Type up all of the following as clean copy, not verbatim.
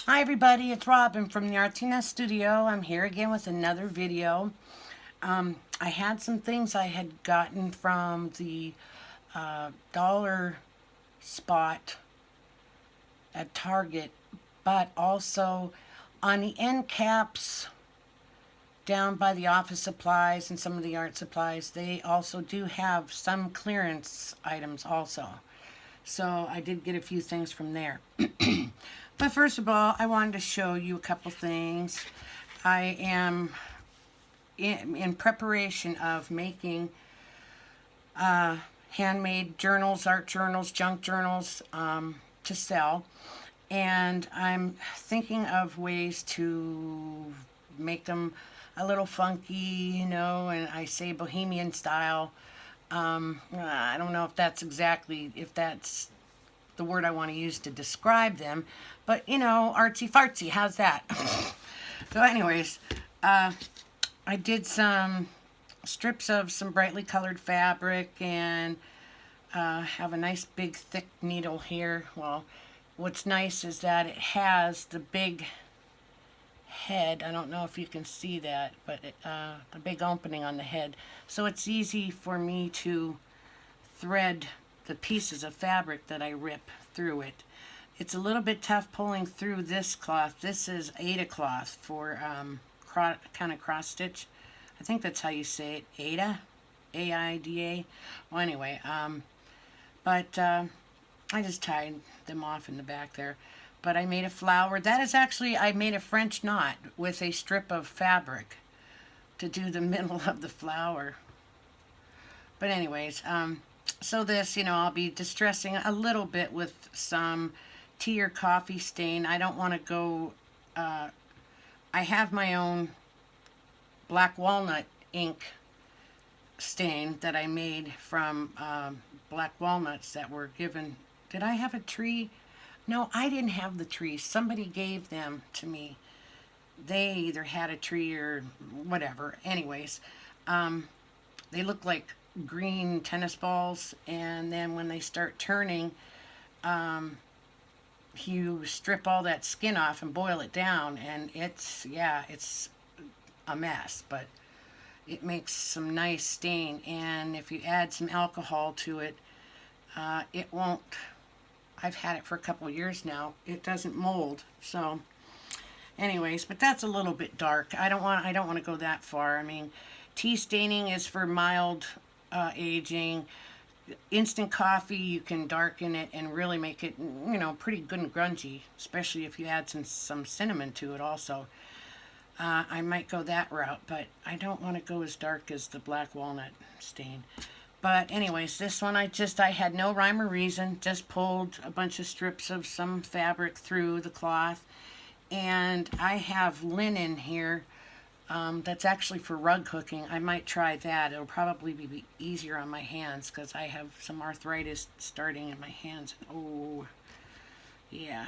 Hi everybody, it's Robin from the Artina Studio. I'm here again with another video. I had some things I had gotten from the dollar spot at Target, but also on the end caps down by the office supplies and some of the art supplies, they also do have some clearance items also. So I did get a few things from there. But first of all, I wanted to show you a couple things. I am in preparation of making handmade journals, art journals, junk journals to sell. And I'm thinking of ways to make them a little funky, and I say bohemian style. I don't know if that's the word I want to use to describe them, but artsy fartsy, how's that? So anyways, I did some strips of some brightly colored fabric and have a nice big thick needle here. Well, what's nice is that it has the big head. I don't know if you can see that, but the big opening on the head. So it's easy for me to thread the pieces of fabric that I rip through it. It's a little bit tough pulling through this cloth. This is Aida cloth for kind of cross stitch. I think that's how you say it, Aida, A-I-D-A. Well, anyway, but I just tied them off in the back there. But I made a flower. That is actually, I made a French knot with a strip of fabric to do the middle of the flower. But anyways, so this, I'll be distressing a little bit with some tea or coffee stain. I don't want to go, I have my own black walnut ink stain that I made from black walnuts that were given. Did I have a tree? No, I didn't have the tree. Somebody gave them to me. They either had a tree or whatever. Anyways, they look like green tennis balls, and then when they start turning, you strip all that skin off and boil it down, and it's a mess, but it makes some nice stain. And if you add some alcohol to it, it won't. I've had it for a couple of years now. It doesn't mold. So anyways, but that's a little bit dark. I don't want to go that far. I mean, tea staining is for mild aging. Instant coffee, you can darken it and really make it, pretty good and grungy, especially if you add some cinnamon to it also. I might go that route, but I don't want to go as dark as the black walnut stain. But anyways, this one I had no rhyme or reason, just pulled a bunch of strips of some fabric through the cloth. And I have linen here that's actually for rug hooking. I might try that. It'll probably be easier on my hands because I have some arthritis starting in my hands. Oh, yeah.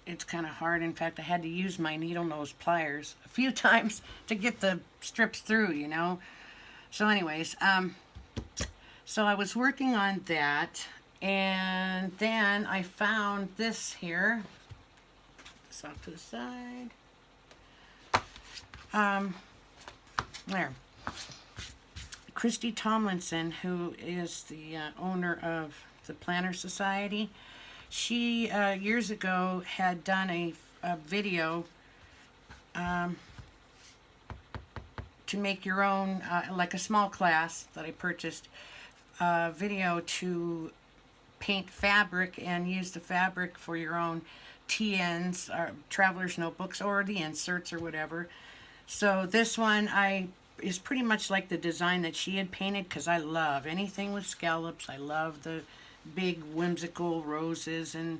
It's kind of hard. In fact, I had to use my needle nose pliers a few times to get the strips through, So anyways, so I was working on that, and then I found this here. Put this off to the side. There. Christy Tomlinson, who is the owner of the Planner Society, she years ago had done a video to make your own, like a small class that I purchased, video to paint fabric and use the fabric for your own TNs, or traveler's notebooks, or the inserts or whatever. So this one is pretty much like the design that she had painted, because I love anything with scallops. I love the big whimsical roses and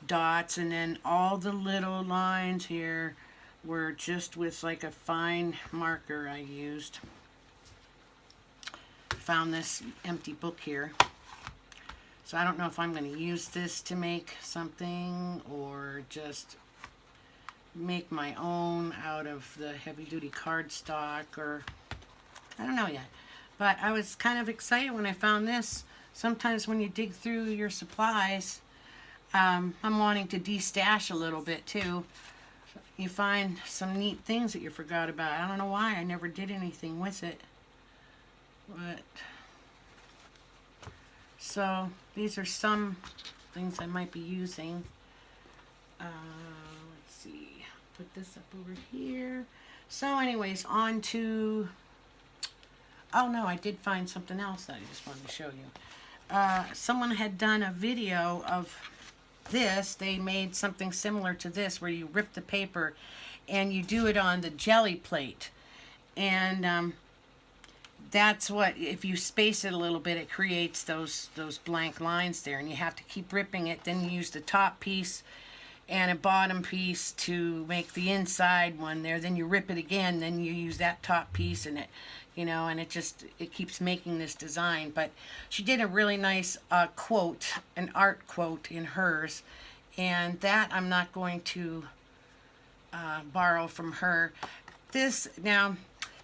dots, and then all the little lines here were just with like a fine marker I used. Found this empty book here. So I don't know if I'm going to use this to make something or just make my own out of the heavy-duty cardstock, or I don't know yet. But I was kind of excited when I found this. Sometimes when you dig through your supplies, I'm wanting to de-stash a little bit too. You find some neat things that you forgot about. I don't know why I never did anything with it. But so these are some things I might be using. Let's see. Put this up over here. So anyways, on to... Oh no, I did find something else that I just wanted to show you. Someone had done a video of this. They made something similar to this where you rip the paper and you do it on the jelly plate. And that's what, if you space it a little bit, it creates those blank lines there, and you have to keep ripping it. Then you use the top piece and a bottom piece to make the inside one there. Then you rip it again, then you use that top piece, and it, you know, and it keeps making this design. But she did a really nice quote, an art quote in hers, and that I'm not going to borrow from her. This, now,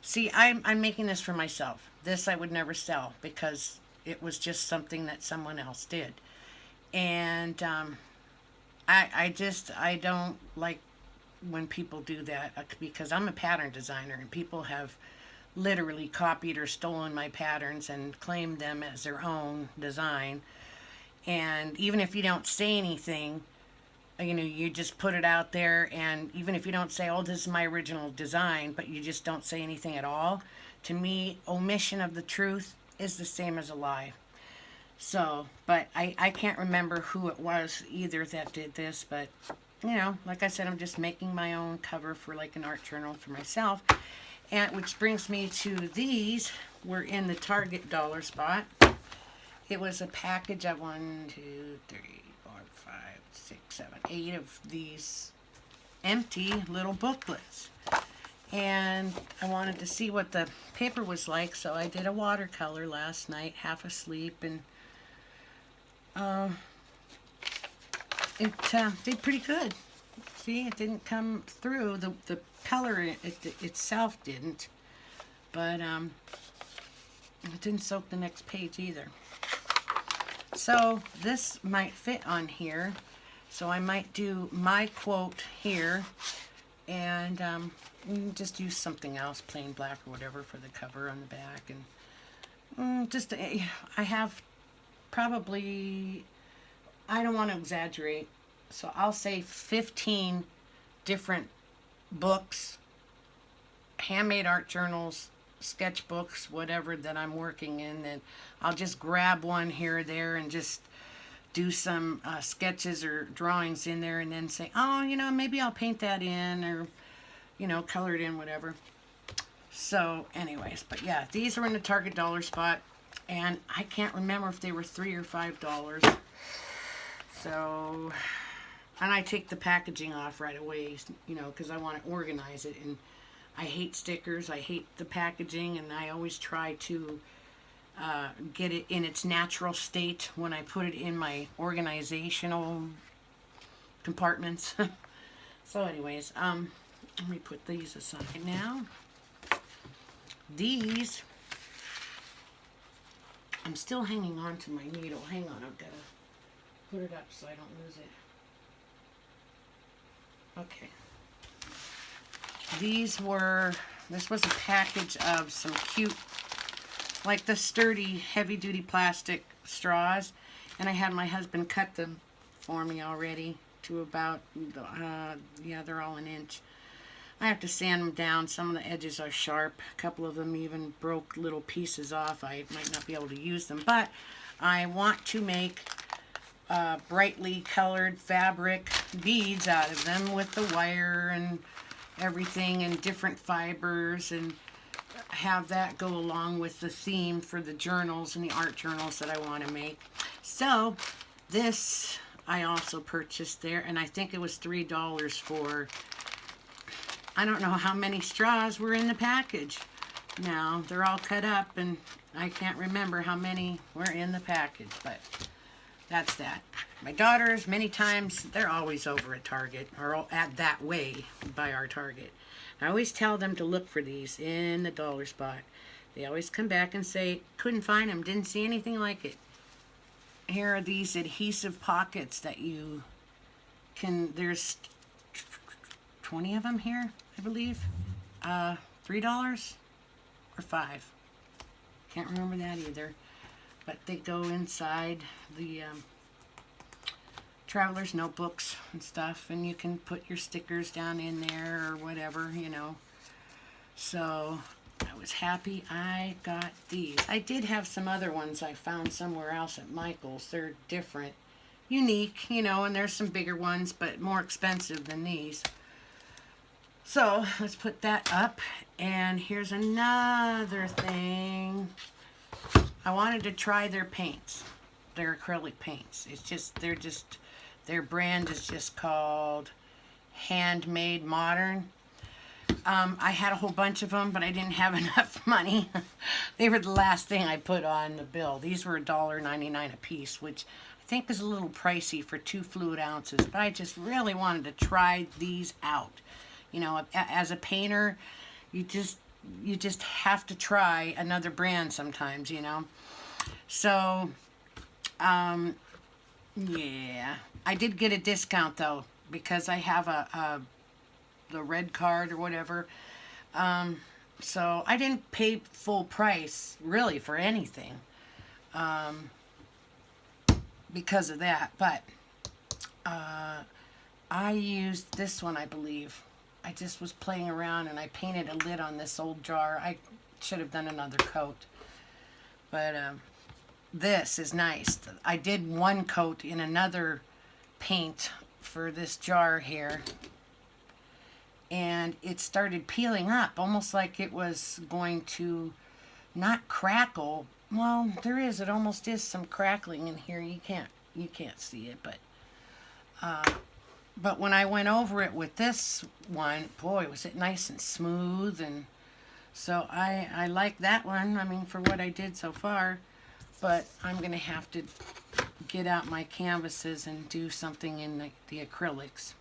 see, I'm making this for myself. This I would never sell because it was just something that someone else did. And I don't like when people do that because I'm a pattern designer and people have literally copied or stolen my patterns and claimed them as their own design. And even if you don't say anything, you know, you just put it out there, and even if you don't say, oh, this is my original design, but you just don't say anything at all, to me, omission of the truth is the same as a lie. So, but I can't remember who it was either that did this, but, you know, like I said, I'm just making my own cover for like an art journal for myself. And which brings me to these. We're in the Target dollar spot. It was a package of 1, 2, 3, 4, 5, 6, 7, 8 of these empty little booklets. And I wanted to see what the paper was like, so I did a watercolor last night, half asleep, and it did pretty good. See, it didn't come through. The color itself didn't, but it didn't soak the next page either. So this might fit on here. So I might do my quote here and just use something else, plain black or whatever, for the cover on the back. And I have probably, I don't want to exaggerate, so I'll say 15 different books, handmade art journals, sketchbooks, whatever that I'm working in, and I'll just grab one here or there and just do some sketches or drawings in there and then say, oh, you know, maybe I'll paint that in, or, you know, color it in, whatever. So anyways, but yeah, these are in the Target dollar spot, and I can't remember if they were $3 or $5. So, and I take the packaging off right away, you know, because I want to organize it, and I hate stickers, I hate the packaging, and I always try to get it in its natural state when I put it in my organizational compartments. So anyways, let me put these aside now. These, I'm still hanging on to my needle. Hang on, I've got to put it up so I don't lose it. Okay. This was a package of some cute, like the sturdy, heavy-duty plastic straws, and I had my husband cut them for me already to about, yeah, they're all an inch. I have to sand them down. Some of the edges are sharp. A couple of them even broke little pieces off. I might not be able to use them, but I want to make brightly colored fabric beads out of them with the wire and everything and different fibers, and have that go along with the theme for the journals and the art journals that I want to make. So this I also purchased there, and I think it was $3 for, I don't know how many straws were in the package. Now they're all cut up, and I can't remember how many were in the package, but that's that. My daughters, many times, they're always over at Target, or at That Way by our Target. I always tell them to look for these in the dollar spot. They always come back and say, couldn't find them, didn't see anything like it. here are these adhesive pockets that you can, there's 20 of them here, I believe. $3 or $5. Can't remember that either. But they go inside the traveler's notebooks and stuff, and you can put your stickers down in there or whatever, you know. So I was happy I got these. I did have some other ones I found somewhere else at Michael's. They're different, unique, you know, and there's some bigger ones, but more expensive than these. So let's put that up. And here's another thing. I wanted to try their paints, their acrylic paints. It's just, their brand is just called Handmade Modern. I had a whole bunch of them, but I didn't have enough money. They were the last thing I put on the bill. These were $1.99 a piece, which I think is a little pricey for 2 fluid ounces, but I just really wanted to try these out. You know, as a painter, you just have to try another brand sometimes, you know. So, yeah. I did get a discount, though, because I have the red card or whatever. So I didn't pay full price, really, for anything because of that. But I used this one, I believe. I just was playing around and I painted a lid on this old jar. I should have done another coat. But this is nice. I did one coat in another paint for this jar here. And it started peeling up, almost like it was going to not crackle. Well, there is. It almost is some crackling in here. You can't see it, but when I went over it with this one, boy, was it nice and smooth. And so I like that one, I mean, for what I did so far. But I'm going to have to get out my canvases and do something in the acrylics.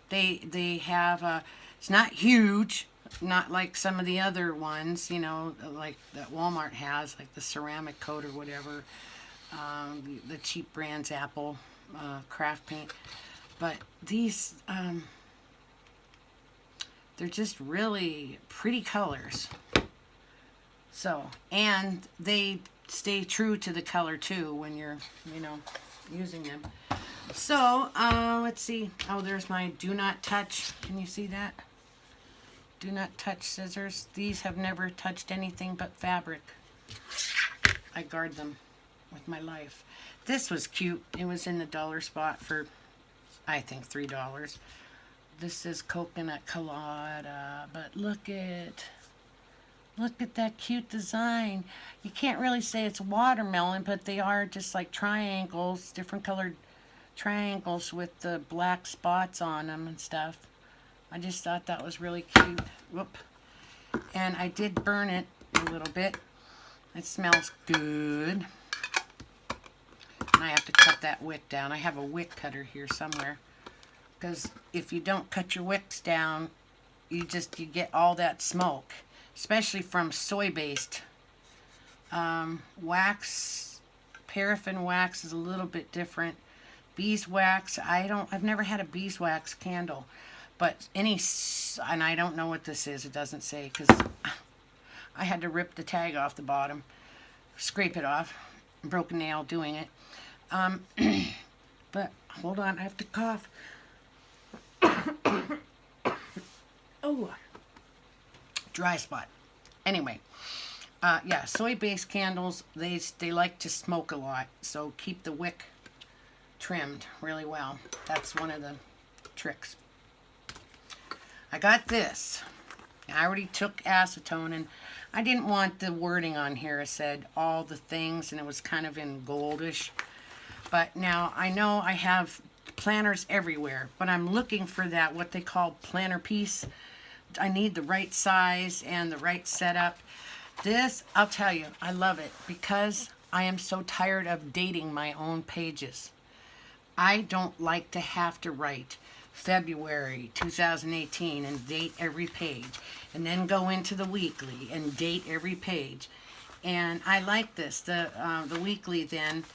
They have, it's not huge, not like some of the other ones, you know, like that Walmart has, like the ceramic coat or whatever, the cheap brands, Apple, craft paint. But these, they're just really pretty colors. So, and they stay true to the color too when you're, you know, using them. So, let's see. Oh, there's my do not touch. Can you see that? Do not touch scissors. These have never touched anything but fabric. I guard them with my life. This was cute. It was in the dollar spot for, I think, $3. This is coconut colada, but look at that cute design. You can't really say it's watermelon, but they are just like triangles, different colored triangles with the black spots on them and stuff. I just thought that was really cute. Whoop. And I did burn it a little bit. It smells good. And I have to cut that wick down. I have a wick cutter here somewhere. Because if you don't cut your wicks down, you get all that smoke. Especially from soy-based wax. Paraffin wax is a little bit different. Beeswax, I've never had a beeswax candle, but and I don't know what this is. It doesn't say, because I had to rip the tag off the bottom, scrape it off, broke a nail doing it. But hold on, I have to cough. Oh, dry spot. Anyway, yeah, soy-based candles, they like to smoke a lot, so keep the wick trimmed really well. That's one of the tricks. I got this. I already took acetone, and I didn't want the wording on here. It said all the things, and it was kind of in goldish. But now I know I have planners everywhere, but I'm looking for that, what they call planner piece. I need the right size and the right setup. This, I'll tell you, I love it because I am so tired of dating my own pages. I don't like to have to write February 2018 and date every page, and then go into the weekly and date every page. And I like this. The weekly then,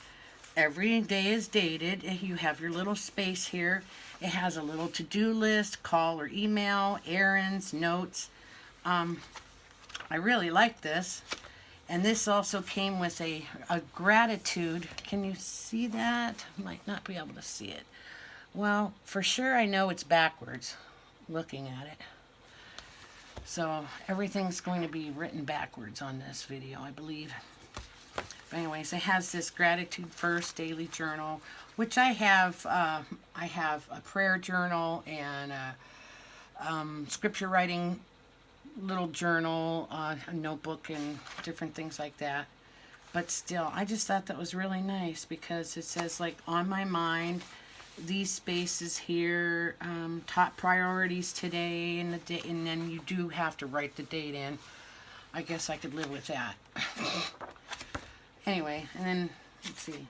every day is dated. You have your little space here. It has a little to-do list, call or email, errands, notes. I really like this. And this also came with a gratitude. Can you see that? Might not be able to see it. Well, for sure I know it's backwards looking at it. So everything's going to be written backwards on this video, I believe. But anyways, it has this gratitude first daily journal, which I have. I have a prayer journal and a scripture writing little journal, a notebook, and different things like that. But still, I just thought that was really nice because it says, like, on my mind, these spaces here, top priorities today, and and then you do have to write the date in. I guess I could live with that. Anyway, and then, let's see.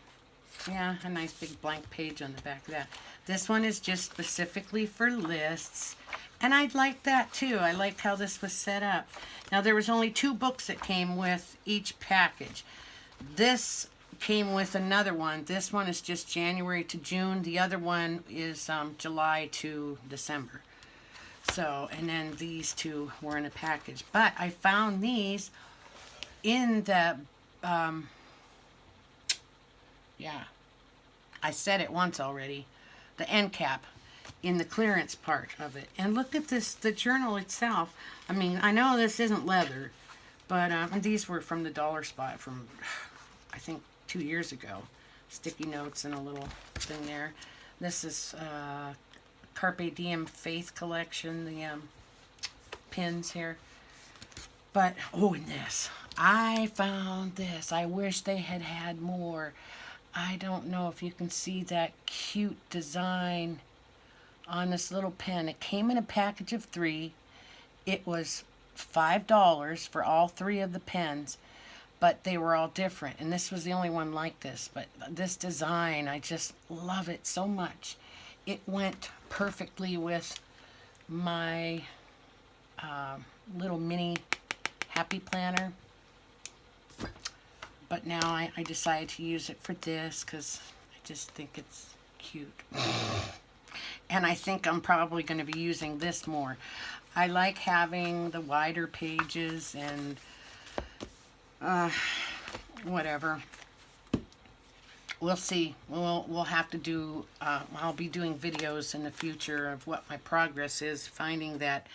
Yeah, a nice big blank page on the back of that. This one is just specifically for lists. And I like that too. I like how this was set up. Now, there was only 2 books that came with each package. This came with another one. This one is just January to June. The other one is July to December. So, and then these 2 were in a package. But I found these in the, yeah, I said it once already, the end cap in the clearance part of it. And look at this, the journal itself. I mean, I know this isn't leather, but these were from the dollar spot from, I think, 2 years ago. Sticky notes and a little thing there. This is Carpe Diem Faith Collection, the pins here. But, oh, and this. I found this. I wish they had had more. I don't know if you can see that cute design on this little pen. It came in a package of 3. It was $5 for all 3 of the pens, but they were all different, and this was the only one like this. But this design, I just love it so much. It went perfectly with my little mini happy planner, but now I decided to use it for this because I just think it's cute. And I think I'm probably going to be using this more. I like having the wider pages and whatever. We'll see. We'll have to do, I'll be doing videos in the future of what my progress is, finding that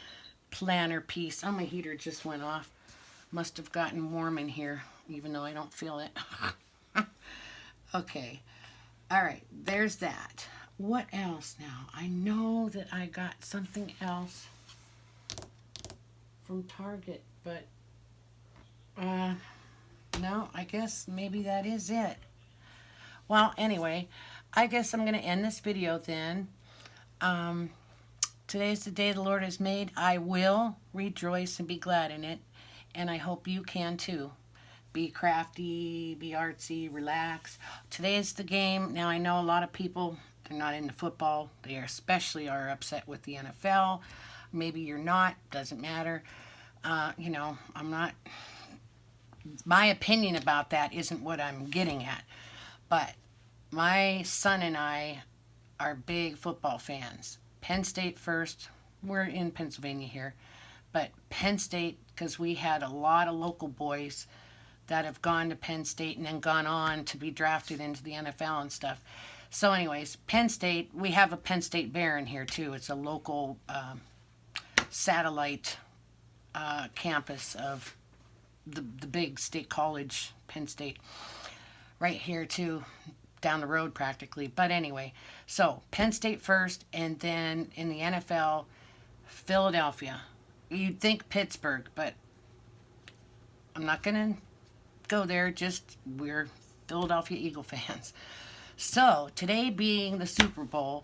planner piece. Oh, my heater just went off. Must have gotten warm in here, even though I don't feel it. Okay. All right, there's that. What else now? I know that I got something else from Target, but no, I guess maybe that is it. Well, anyway, I guess I'm going to end this video then. Today is the day the Lord has made. I will rejoice and be glad in it, and I hope you can too. Be crafty, be artsy, relax. Today is the game. Now, I know a lot of people, they're not into football. They especially are upset with the NFL. Maybe you're not. Doesn't matter. You know, I'm not... My opinion about that isn't what I'm getting at. But my son and I are big football fans. Penn State first. We're in Pennsylvania here. But Penn State, because we had a lot of local boys that have gone to Penn State and then gone on to be drafted into the NFL and stuff. So anyways, Penn State, we have a Penn State Bear in here too. It's a local satellite campus of the big state college, Penn State. Right here too, down the road practically. But anyway, so Penn State first, and then in the NFL, Philadelphia. You'd think Pittsburgh, but I'm not going to go there. Just we're Philadelphia Eagle fans. So today being the Super Bowl,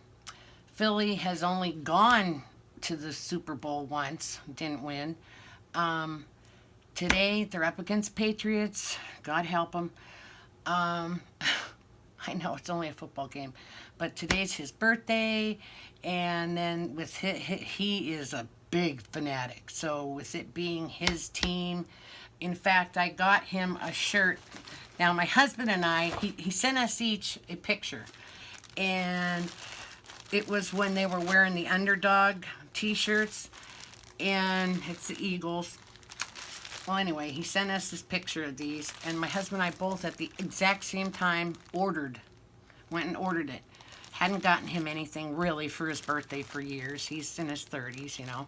Philly has only gone to the Super Bowl once, didn't win. Today they're up against Patriots. God help them. I know it's only a football game, but today's his birthday, and then with he is a big fanatic. So with it being his team, In fact, I got him a shirt. Now, my husband and I, he sent us each a picture. And it was when they were wearing the Underdog t-shirts. And it's the Eagles. Well, anyway, he sent us this picture of these. And my husband and I both at the exact same time went and ordered it. Hadn't gotten him anything really for his birthday for years. He's in his 30s, you know.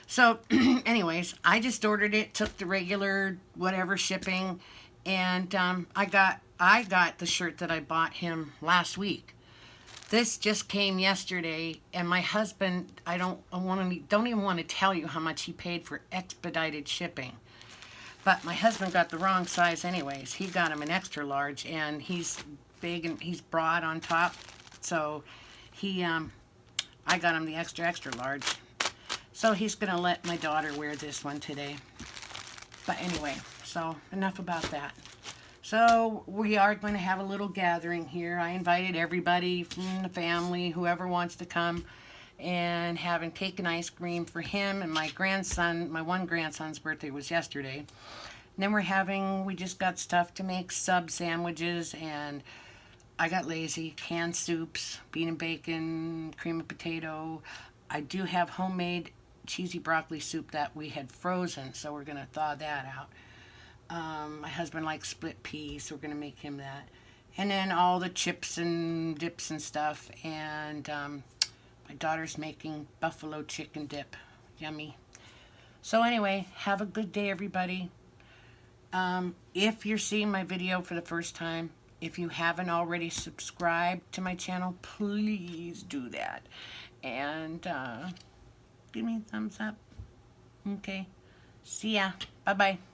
So, anyways, I just ordered it, took the regular whatever shipping, and I got the shirt that I bought him last week. This just came yesterday, and my husband, don't even want to tell you how much he paid for expedited shipping. But my husband got the wrong size anyways. He got him an extra large, and he's big and he's broad on top. So I got him the extra large. So he's going to let my daughter wear this one today. But anyway, so enough about that. So we are going to have a little gathering here. I invited everybody from the family, whoever wants to come, and having cake and ice cream for him and my grandson. My one grandson's birthday was yesterday. And then we just got stuff to make sub sandwiches, and I got lazy. Canned soups, bean and bacon, cream of potato. I do have homemade cheesy broccoli soup that we had frozen, so we're going to thaw that out. My husband likes split peas, so we're going to make him that. And then all the chips and dips and stuff. And my daughter's making buffalo chicken dip. Yummy. So anyway, have a good day, everybody. If you're seeing my video for the first time, if you haven't already subscribed to my channel, please do that. And give me a thumbs up. Okay. See ya. Bye-bye.